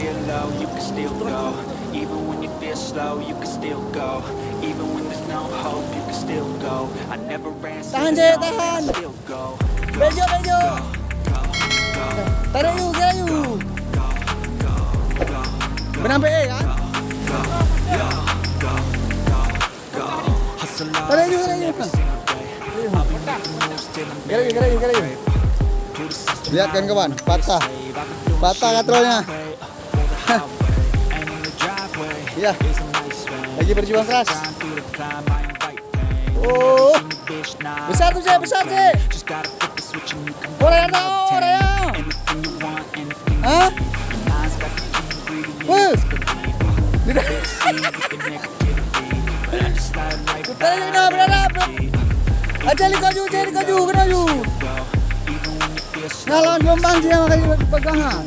feel low, you can still go. Even when you feel slow, you can still go. Even when there's no hope, you can still go. I never answer Tahan, no, Jay, but I tahan. still go. Bejo. Tarik yuk. Benang PE kan? Tarik yuk. Gerak yuk. Lihat kan kawan, patah katrolnya. Iya, lagi berjuang keras. Oh, besar tuh Jay. Oraya. Hah? Berdarap. Aja likaju, kena yuk. Ngalah gelombang dia makanya pegangan.